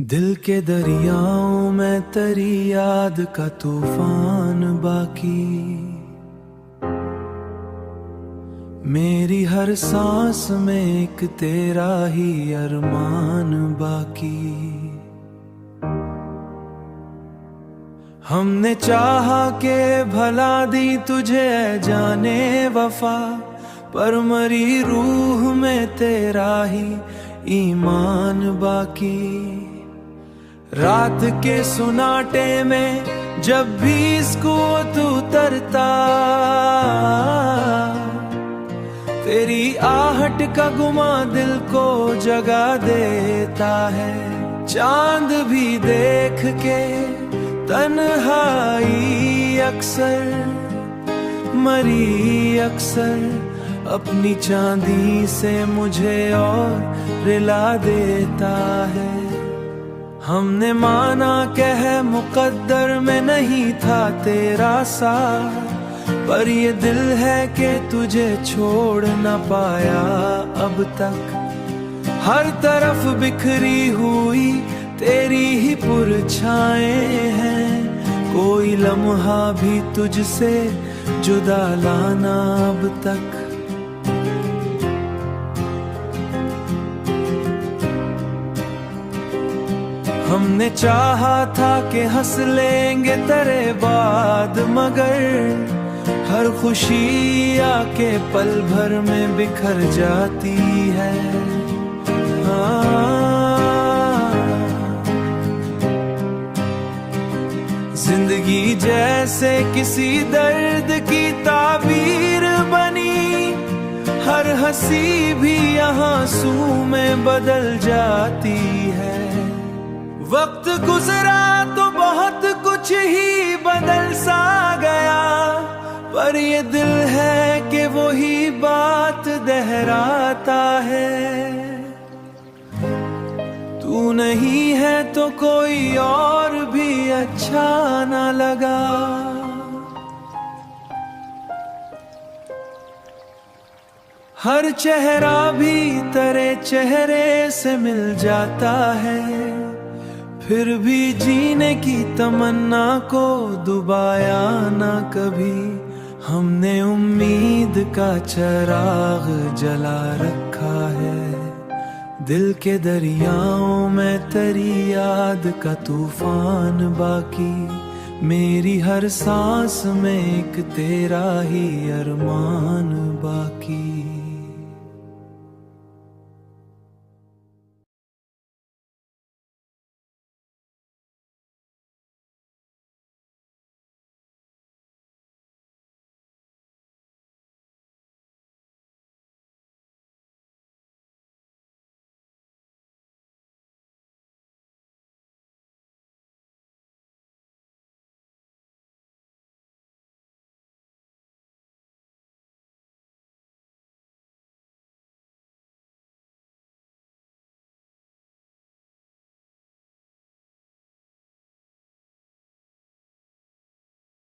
दिल के दरियाओं में तेरी याद का तूफान बाकी, मेरी हर सांस में एक तेरा ही अरमान बाकी। हमने चाहा के भला दी तुझे जाने वफा, पर मरी रूह में तेरा ही ईमान बाकी। रात के सुनाटे में जब भी इसको तू तरता, तेरी आहट का गुमा दिल को जगा देता है। चांद भी देख के तन्हाई अक्सर, मरी अक्सर अपनी चांदी से मुझे और रिला देता है। हमने माना कह मुकद्दर में नहीं था तेरा साथ, पर ये दिल है कि तुझे छोड़ न पाया अब तक। हर तरफ बिखरी हुई तेरी ही पुरछाएं हैं, कोई लम्हा भी तुझसे जुदा लाना अब तक। हमने चाहा था कि हंस लेंगे तेरे बाद, मगर हर खुशी आके पल भर में बिखर जाती है। जिंदगी जैसे किसी दर्द की ताबीर बनी, हर हंसी भी यहाँ आंसू में बदल जाती है। वक्त गुजरा तो बहुत कुछ ही बदल सा गया, पर ये दिल है कि वही बात दोहराता है। तू नहीं है तो कोई और भी अच्छा ना लगा। हर चेहरा भी तेरे चेहरे से मिल जाता है, फिर भी जीने की तमन्ना को दुबाया ना कभी। हमने उम्मीद का चिराग जला रखा है, दिल के दरियाओं में तेरी याद का तूफान बाकी। मेरी हर सांस में एक तेरा ही अरमान बाकी।